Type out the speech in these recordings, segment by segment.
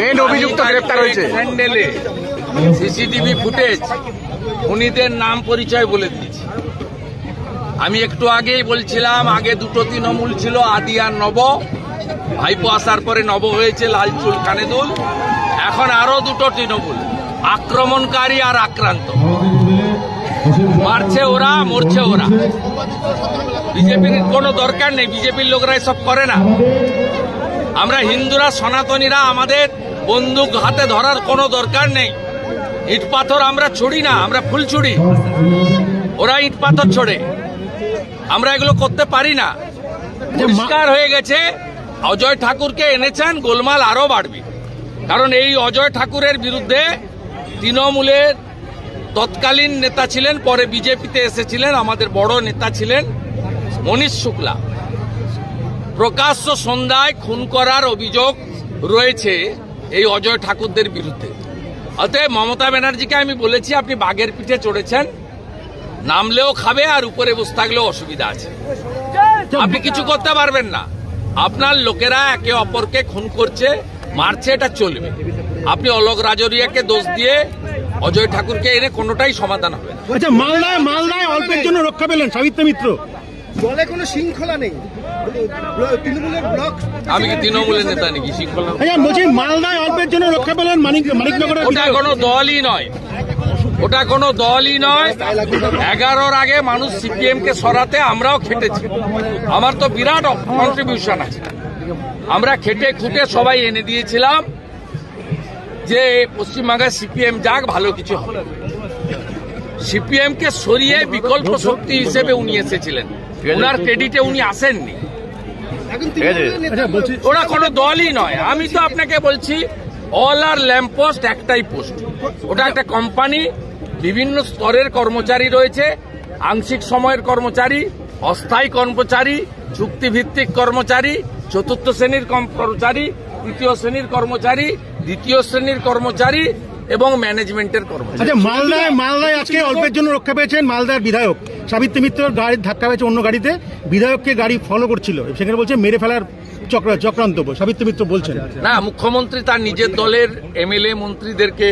Main অভিযুক্ত গ্রেপ্তার হয়েছে। স্যান্ডেলে সিসিটিভি ফুটেজ খুনিদের নাম পরিচয় বলে দিয়েছি। আমি একটু আগেই বলছিলাম, আগে দুটো তৃণমূল ছিল, আদি আর নব। ভাইপো আসার পরে নব হয়েছে লালচুল কানেদুল। এখন আরো দুটো তৃণমূল, আক্রমণকারী আর আক্রান্ত। মারছে ওরা, মরছে ওরা। বিজেপির কোনো দরকার নেই, বিজেপির লোকরা এসব করে না। আমরা হিন্দুরা, সনাতনীরা, আমাদের বন্দুক হাতে ধরার কোনো দরকার নেই। ইট পাথর আমরা ছুড়ি না, আমরা ফুল ছুড়ি। ওরা ইট পাথর ছোড়ে, আমরা এগুলো করতে পারি না। পরিষ্কার হয়ে গেছে, অজয় ঠাকুরকে এনেছেন, গোলমাল আরো বাড়বে। কারণ এই অজয় ঠাকুরের বিরুদ্ধে তৃণমূলের তৎকালীন নেতা ছিলেন, পরে বিজেপিতে এসেছিলেন, আমাদের বড় নেতা ছিলেন মনীশ শুক্লা। প্রকাশ্য সন্ধ্যায় খুন করার অভিযোগ রয়েছে এই অজয় ঠাকুরদের বিরুদ্ধে। অতএব মমতা ব্যানার্জিকে আমি বলেছি, আপনি বাঘের পিঠে চড়েছেন, নামলেও খাবে আর উপরে বসে থাকলেও অসুবিধা আছে। আপনি কিছু করতে পারবেন না। আপনার লোকেরা একে অপরকে খুন করছে, মারছে, এটা চলবে। আপনি অলোক রাজরিয়াকে দোষ দিয়ে অজয় ঠাকুরকে এনে কোনোটাই সমাধান হবে না। আচ্ছা, মালদায় অল্পের জন্য রক্ষা পেলেন সাবিত্রী মিত্র, বলে কোনো শৃঙ্খলা নেই। তৃণমূলের ব্লক, আমি কি তৃণমূলের নেতা নাকি? শৃঙ্খলা বলছি, মালদায় অল্পের জন্য রক্ষা পেলেন মানিকনগরের। ওটা কোনো দলই নয়, ওটা কোনো দলই নয়। 11-র আগে মানুষ সিপিএম কে সরাতে আমরাও খেটেছি। আমার তো বিরাট কন্ট্রিবিউশন আছে। আমরা খেটে খুঁটে সবাই এনে দিয়েছিলাম যে পশ্চিমবাংলায় সিপিএম যাক, ভালো কিছু হবে। সিপিএম কে সরিয়ে বিকল্প শক্তি হিসেবে উনি এসেছিলেন, ওনার ক্রেডিটে উনি আসেননি। ওরা কোনো দলই নয়। আমি তো আপনাকে বলছি, অল আর ল্যাম্প পোস্ট একটাই পোস্ট। ওটা একটা কোম্পানি, বিভিন্ন স্তরের কর্মচারী রয়েছে, আংশিক সময়ের কর্মচারী, অস্থায়ী কর্মচারী, চুক্তিভিত্তিক কর্মচারী, চতুর্থ শ্রেণীর কর্মচারী, তৃতীয় শ্রেণীর কর্মচারী, দ্বিতীয় শ্রেণীর কর্মচারী এবং ম্যানেজমেন্টের কর্মচারী। আচ্ছা, মালদায় আজকে অল্পের জন্য রক্ষা পেয়েছেন মালদার বিধায়ক। সাবিত্রী মিত্রর গাড়ির ধাক্কা পেয়েছে অন্য গাড়িতে, বিধায়ককে গাড়ি ফলো করছিল, সেখানে বলছে মেরে ফেলার চক্রান্ত। সাবিত্রী মিত্র বলছেন না, মুখ্যমন্ত্রী তার নিজের দলের এমএলএ মন্ত্রীদেরকে,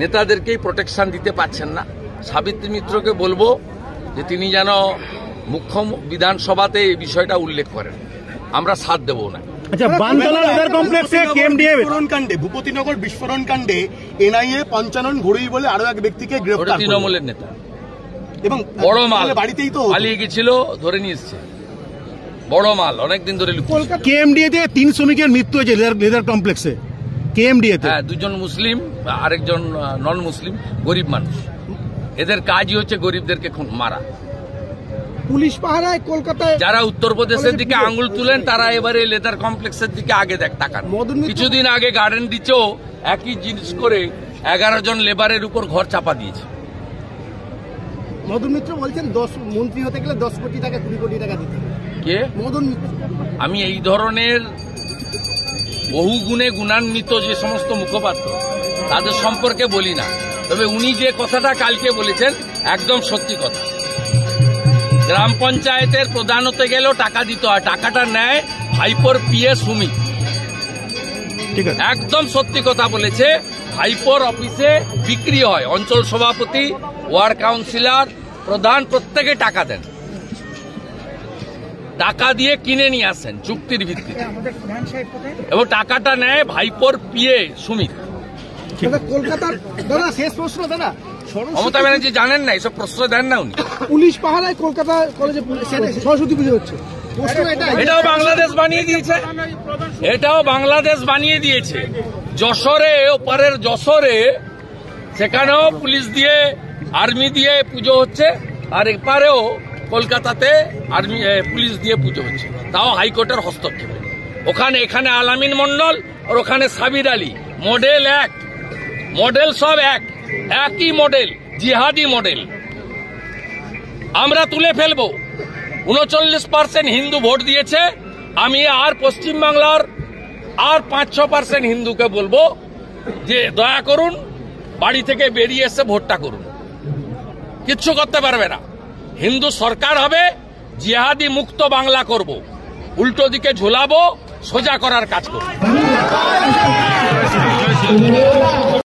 নেতাদেরকেই প্রোটেকশন দিতে পারছেন না। সাবিত্রী মিত্রকে বলবো যে তিনি যেন মুখ্য বিধানসভাতে এই বিষয়টা উল্লেখ করেন, আমরা সাথ দেব না। আচ্ছা, বানতলা লেদার কমপ্লেক্সে কেএমডিএ বিস্ফোরণ কাণ্ডে, ভূপতিনগর বিস্ফোরণ কাণ্ডে এনআইএ পঞ্চানন ঘুড়ি বলে আরো এক ব্যক্তিকে গ্রেফতার। তৃণমূলের নেতা এবং বড় মাল বাড়িতেই তো পালিয়ে গেছিল, ধরে নিয়ে এসছে। বড় মাল অনেকদিন ধরে কেএমডিএতে 3 শ্রমিকের মৃত্যু হয়েছে লেদার কমপ্লেক্সে। কেএমডিএতে দুজন মুসলিম, আরেকজন নন মুসলিম, গরিব মানুষ। এদের কাজই হচ্ছে গরিবদেরকে মারা। পুলিশ পাহারায় কলকাতায় যারা উত্তরপ্রদেশের দিকে আঙুল তুলেন, তারা এবারে লেদার কমপ্লেক্সের দিকে আগে তাকান। কিছুদিন আগে গার্ডেন রিচেও একই জিনিস করে 11 জন লেবারের উপর ঘর চাপা দিয়েছে। মদন মিত্র বলছেন 10 মন্ত্রী হতে গেলে 10 কোটি টাকা 20 কোটি টাকা দিতে হবে। কে? মদন মিত্র। আমি এই ধরনের বহু গুণে গুণান্বিত যে সমস্ত মুখপাত্র, তাদের সম্পর্কে বলি না। তবে উনি যে কথাটা কালকে বলেছেন একদম সত্যি কথা। গ্রাম পঞ্চায়েতের প্রধান হতে গেলেও টাকা দিতে হয়, টাকাটা নেয় ভাইপোর পিএ সুমি। ঠিক আছে, একদম সত্যি কথা বলেছে। ভাইপোর অফিসে বিক্রি হয়, অঞ্চল সভাপতি, ওয়ার্ড কাউন্সিলর, প্রধান প্রত্যেকে টাকা দেন, টাকা দিয়ে কিনে নিয়ে আসেন চুক্তির ভিত্তিতে, এবং টাকাটা নেয় ভাইপোর পিএ সুমিত। কলকাতার দাদা, শেষ প্রশ্ন দাদা, মমতা ব্যানার্জি জানেন না, এসব প্রশ্রয় দেন না উনি। পুলিশ পাহারায় কলকাতা কলেজে সরস্বতী পুজো হচ্ছে, এটাও বাংলাদেশ বানিয়ে দিয়েছে, এটাও বাংলাদেশ বানিয়ে দিয়েছে। যশোরে, ওপারের যশোরে, সেখানেও পুলিশ দিয়ে, আর্মি দিয়ে পুজো হচ্ছে, আর এপারেও কলকাতাতে আর্মি পুলিশ দিয়ে পুজো হচ্ছে, তাও হাইকোর্টের হস্তক্ষেপে। এখানে আলামিন মন্ডল আর ওখানে সাবির আলী। মডেল এক, মডেল সব একই মডেল, জিহাদি মডেল। আমরা তুলে ফেলবো। 39% হিন্দু ভোট দিয়েছে। আমি আর পশ্চিমবাংলার আর 5-6% হিন্দুকে বলবো যে দয়া করুন, বাড়ি থেকে বেরিয়ে এসে ভোটটা করুন। কিচ্ছু করতে পারবে না। হিন্দু সরকার হবে, জিহাদি মুক্ত বাংলা করব, উল্টো দিকে ঝোলাবো, সোজা করার কাজ করব।